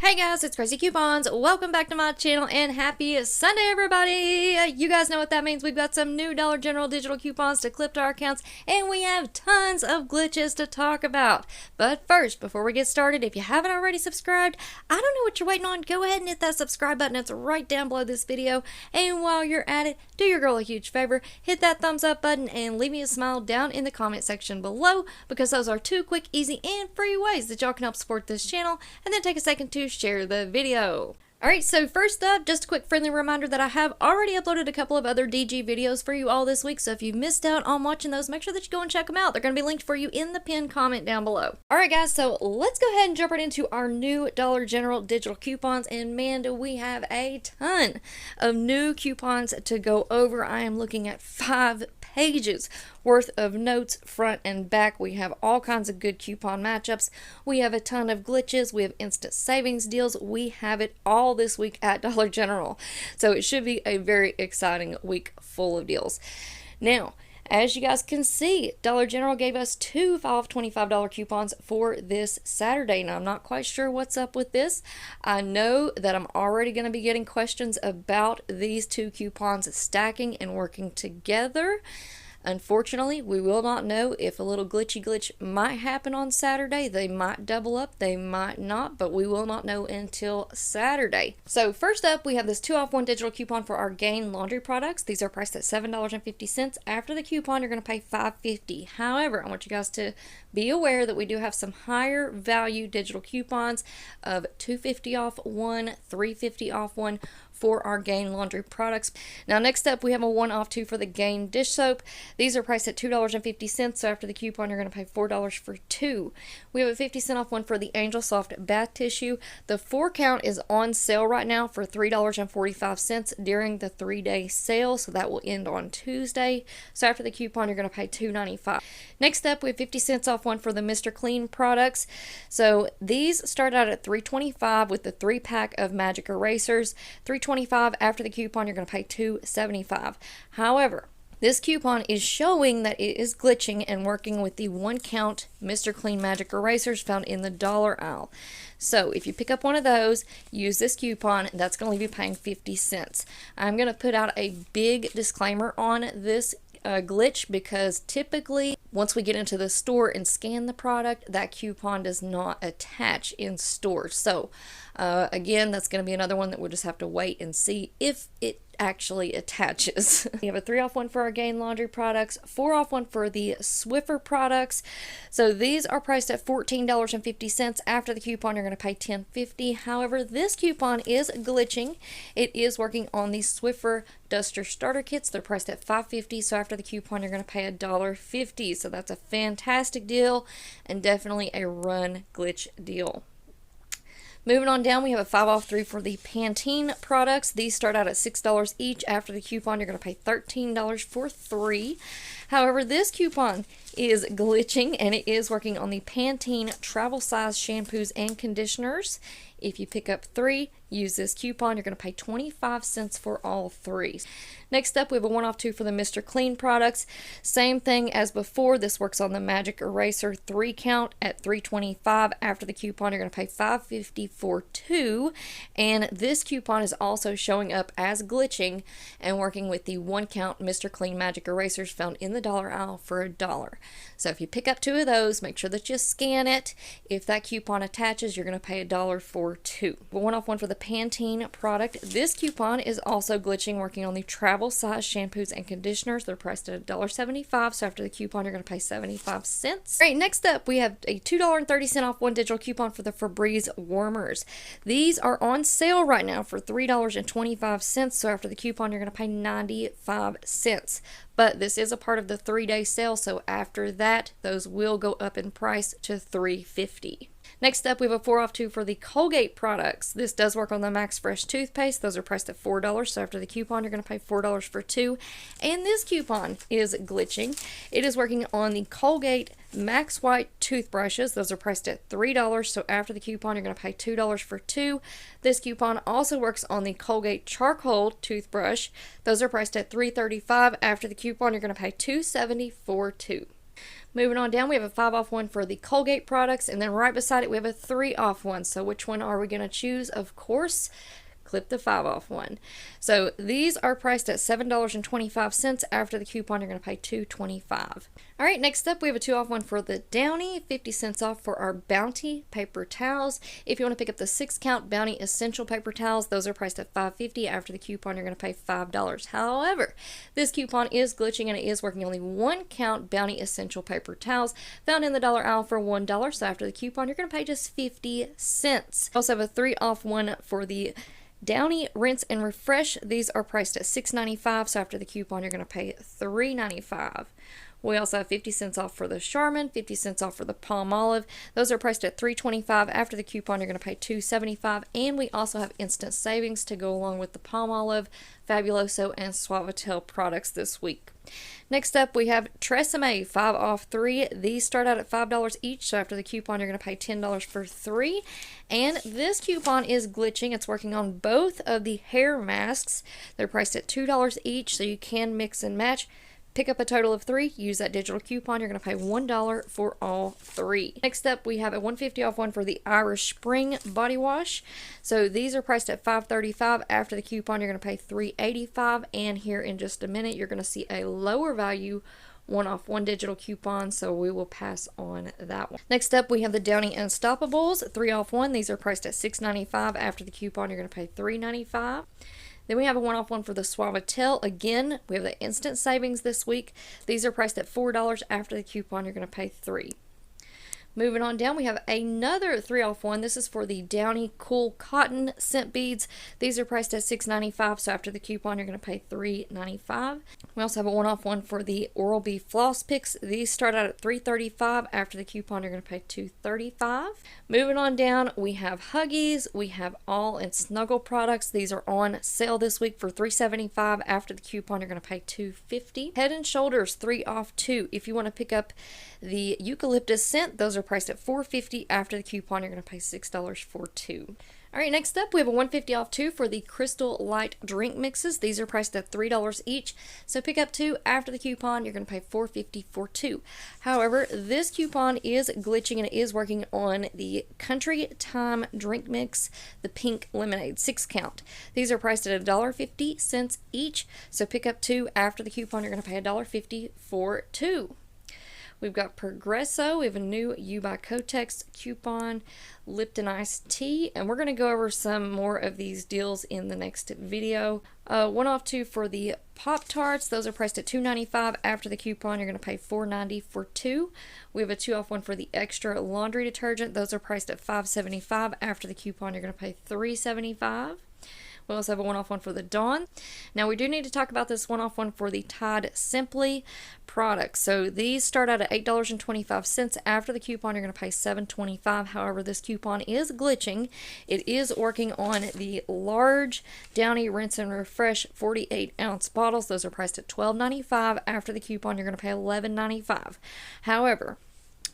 Hey guys, it's Craz-E Coupons. Welcome back to my channel and happy Sunday, everybody! You guys know what that means. We've got some new Dollar General digital coupons to clip to our accounts, and we have tons of glitches to talk about. But first, before we get started, if you haven't already subscribed, I don't know what you're waiting on. Go ahead and hit that subscribe button. It's right down below this video. And while you're at it, do your girl a huge favor. Hit that thumbs up button and leave me a smile down in the comment section below, because those are two quick, easy, and free ways that y'all can help support this channel. And then take a second to share the video. Alright, so first up, just a quick friendly reminder that I have already uploaded a couple of other DG videos for you all this week, so if you missed out on watching those, make sure that you go and check them out. They're going to be linked for you in the pinned comment down below. Alright guys, so let's go ahead and jump right into our new Dollar General digital coupons, and man, do we have a ton of new coupons to go over. I am looking at 5 pages worth of notes front and back. We have all kinds of good coupon matchups. We have a ton of glitches. We have instant savings deals. We have it all this week at Dollar General. So it should be a very exciting week full of deals. Now, as you guys can see, Dollar General gave us 2 $25 coupons for this Saturday. Now, I'm not quite sure what's up with this. I know that I'm already going to be getting questions about these 2 coupons stacking and working together. Unfortunately, we will not know if a little glitch might happen on Saturday. They might double up, they might not, but we will not know until Saturday. So first up, we have this 2-off-1 digital coupon for our Gain laundry products. These are priced at $7.50. After the coupon, you're going to pay $5.50. However, I want you guys to be aware that we do have some higher value digital coupons of $2.50 off one, $3.50 off one for our Gain laundry products. Now next up, we have a 1-off 2 for the Gain dish soap. These are priced at $2.50, so after the coupon you're going to pay $4 for 2. We have a 50-cent off one for the Angel Soft bath tissue. The 4 count is on sale right now for $3.45 during the 3-day sale, so that will end on Tuesday. So after the coupon you're going to pay $2.95. Next up, we have 50 cents off one for the Mr. Clean products. So these start out at $3.25 with the 3-pack of magic erasers. $3.25. After the coupon you're going to pay $2.75. However, this coupon is showing that it is glitching and working with the 1-count Mr. Clean magic erasers found in the dollar aisle. So if you pick up one of those, use this coupon, that's going to leave you paying 50 cents. I'm going to put out a big disclaimer on this glitch, because typically once we get into the store and scan the product, that coupon does not attach in store. So again, that's going to be another one that we'll just have to wait and see if it actually attaches. We have a 3-off 1 for our Gain laundry products, 4-off 1 for the Swiffer products. So these are priced at $14.50. After the coupon you're going to pay $10.50. However, this coupon is glitching. It is working on the Swiffer duster starter kits. They're priced at $5.50, so after the coupon you're going to pay $1.50. So that's a fantastic deal and definitely a run glitch deal. Moving on down, we have a 5-off 3 for the Pantene products. These start out at $6 each. After the coupon, you're going to pay $13 for 3. However, this coupon is glitching, and it is working on the Pantene travel size shampoos and conditioners. If you pick up 3, use this coupon, you're going to pay 25 cents for all 3. Next up, we have a 1-off 2 for the Mr. Clean products. Same thing as before. This works on the magic eraser 3 count at $3.25. After the coupon, you're going to pay $5.50 for 2. And this coupon is also showing up as glitching and working with the 1-count Mr. Clean magic erasers found in the dollar aisle for $1. So if you pick up 2 of those, make sure that you scan it. If that coupon attaches, you're going to pay $1 for 2. 1-off 1 for the Pantene product. This coupon is also glitching, working on the travel size shampoos and conditioners. They're priced at $1.75, so after the coupon you're going to pay 75 cents. All right, next up we have a $2.30 off 1 digital coupon for the Febreze warmers. These are on sale right now for $3.25, so after the coupon you're going to pay 95 cents. But this is a part of the 3-day sale, so after that those will go up in price to $3.50. Next up, we have a 4-off 2 for the Colgate products. This does work on the Max Fresh toothpaste. Those are priced at $4, so after the coupon, you're going to pay $4 for 2. And this coupon is glitching. It is working on the Colgate Max White toothbrushes. Those are priced at $3, so after the coupon, you're going to pay $2 for 2. This coupon also works on the Colgate Charcoal toothbrush. Those are priced at $3.35. After the coupon, you're going to pay $2.70 for 2. Moving on down, we have a 5 off one for the Colgate products, and then right beside it we have a 3 off one. So which one are we going to choose? Of course, clip the 5 off one. So these are priced at $7.25. After the coupon, you're going to pay $2.25. All right, next up we have a 2 off one for the Downy, 50 cents off for our Bounty paper towels. If you want to pick up the 6 count Bounty essential paper towels, those are priced at $5.50. After the coupon, you're going to pay $5. However, this coupon is glitching and it is working only 1 count Bounty essential paper towels found in the dollar aisle for $1. So after the coupon, you're going to pay just 50 cents. Also have a 3 off one for the Downy Rinse and Refresh. These are priced at $6.95, so after the coupon you're going to pay $3.95. We also have 50 cents off for the Charmin, 50 cents off for the Palmolive. Those are priced at $3.25. After the coupon you're going to pay $2.75. And we also have instant savings to go along with the Palmolive, Fabuloso, and Suavitel products this week. Next up we have Tresemme 5 off 3. These start out at $5 each, so after the coupon you're going to pay $10 for 3. And this coupon is glitching. It's working on both of the hair masks. They're priced at $2 each, so you can mix and match. Pick up a total of 3, use that digital coupon, you're going to pay $1 for all 3. Next up, we have a $1.50 off one for the Irish Spring Body Wash. So these are priced at $5.35. After the coupon, you're going to pay $3.85. And here in just a minute, you're going to see a lower value 1 off 1 digital coupon, so we will pass on that one. Next up, we have the Downy Unstoppables 3 off 1. These are priced at $6.95. After the coupon, you're going to pay $3.95. Then we have a 1 off one for the Suavitel. Again, we have the instant savings this week. These are priced at $4. After the coupon, you're going to pay $3. Moving on down, we have another 3 off one. This is for the Downy Cool Cotton Scent Beads. These are priced at $6.95, so after the coupon, you're going to pay $3.95. We also have a 1 off one for the Oral-B Floss Picks. These start out at $3.35. After the coupon, you're going to pay $2.35. Moving on down, we have Huggies. We have All and Snuggle products. These are on sale this week for $3.75. After the coupon, you're going to pay $2.50. Head and Shoulders 3 off 2. If you want to pick up the eucalyptus scent, those are priced at $4.50. After the coupon, you're going to pay $6 for 2. All right, next up, we have a $1.50 off 2 for the Crystal Light drink mixes. These are priced at $3 each. So pick up 2. After the coupon, you're going to pay $4.50 for 2. However, this coupon is glitching and it is working on the Country Time drink mix, the pink lemonade 6 count. These are priced at $1.50 each. So pick up 2. After the coupon, you're going to pay $1.50 for 2. We've got Progresso. We have a new U by Kotex coupon, Lipton Iced Tea, and we're going to go over some more of these deals in the next video. 1 off 2 for the Pop-Tarts. Those are priced at $2.95. After the coupon, you're going to pay $4.90 for 2. We have a 2 off 1 for the Extra Laundry Detergent. Those are priced at $5.75. After the coupon, you're going to pay $3.75. We also have a 1 off 1 for the Dawn. Now we do need to talk about this 1 off 1 for the Tide Simply products. So these start out at $8.25. After the coupon, you're going to pay $7.25. However, this coupon is glitching. It is working on the large Downy Rinse and Refresh 48-ounce bottles. Those are priced at $12.95. After the coupon, you're going to pay $11.95. However,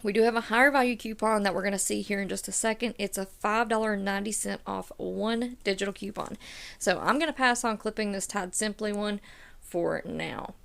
we do have a higher value coupon that we're going to see here in just a second. It's a $5.90 off 1 digital coupon. So I'm going to pass on clipping this Tide Simply one for now.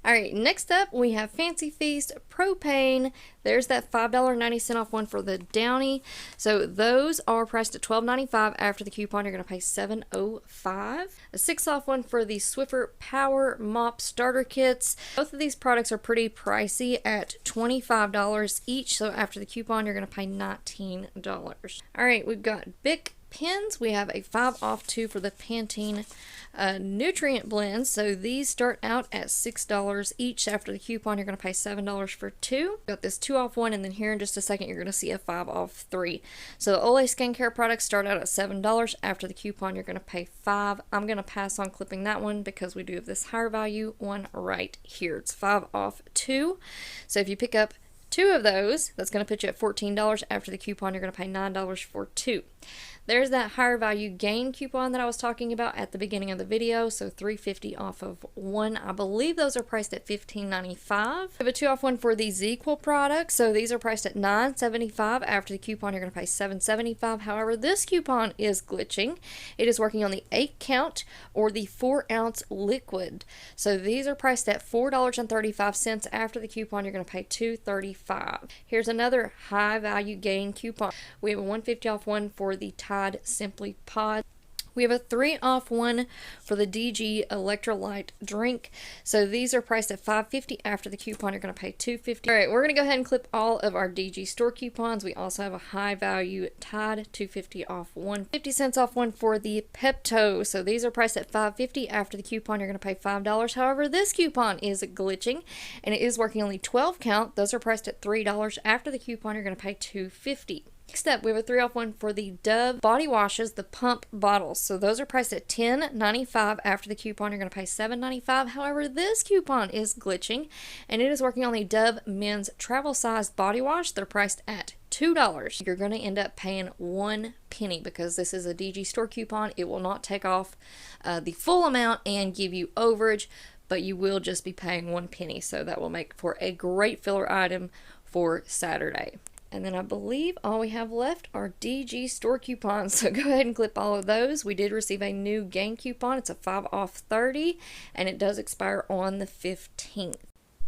Alright, next up we have Fancy Feast Propane. There's that $5.90 off one for the Downy. So those are priced at $12.95. After the coupon, you're going to pay $7.05. A 6 off one for the Swiffer Power Mop Starter Kits. Both of these products are pretty pricey at $25 each. So after the coupon, you're going to pay $19. Alright, we've got Bic pens. We have a 5 off 2 for the Pantene nutrient blends. So these start out at $6 each. After the coupon, you're going to pay $7 for 2. Got this 2 off 1, and then here in just a second, you're going to see a 5 off 3. So the Olay skincare products start out at $7. After the coupon, you're going to pay $5. I'm going to pass on clipping that one because we do have this higher value one right here. It's 5 off 2. So if you pick up 2 of those, that's going to put you at $14. After the coupon, you're going to pay $9 for 2. There's that higher value gain coupon that I was talking about at the beginning of the video. So $3.50 off of one. I believe those are priced at $15.95. We have a 2 off 1 for the ZQL products. So these are priced at $9.75. After the coupon, you're going to pay $7.75. However, this coupon is glitching. It is working on the 8 count or the 4 ounce liquid. So these are priced at $4.35. After the coupon, you're going to pay $2.35. Here's another high value gain coupon. We have a $1.50 off 1 for the Tide Simply Pod. We have a 3 off 1 for the DG Electrolyte drink. So these are priced at $5.50. After the coupon, you're going to pay $2.50. All right, we're going to go ahead and clip all of our DG store coupons. We also have a high value Tide, $2.50 off 1, 50 cents off 1 for the Pepto. So these are priced at $5.50. After the coupon, you're going to pay $5. However, this coupon is glitching and it is working only 12 count. Those are priced at $3. After the coupon, you're going to pay $2.50. Next up, we have a 3 off 1 for the Dove body washes, the pump bottles. So those are priced at $10.95. After the coupon, you're going to pay $7.95. However, this coupon is glitching, and it is working on the Dove men's travel size body wash. They're priced at $2. You're going to end up paying 1 penny because this is a DG store coupon. It will not take off the full amount and give you overage, but you will just be paying 1 penny. So that will make for a great filler item for Saturday. And then I believe all we have left are DG store coupons. So go ahead and clip all of those. We did receive a new gain coupon. It's a 5 off 30 and it does expire on the 15th.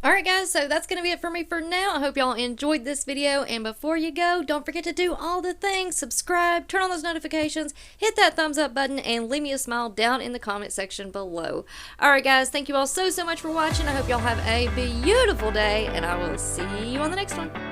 Alright guys, so that's going to be it for me for now. I hope y'all enjoyed this video, and before you go, don't forget to do all the things. Subscribe, turn on those notifications, hit that thumbs up button, and leave me a smile down in the comment section below. Alright guys, thank you all so much for watching. I hope y'all have a beautiful day, and I will see you on the next one.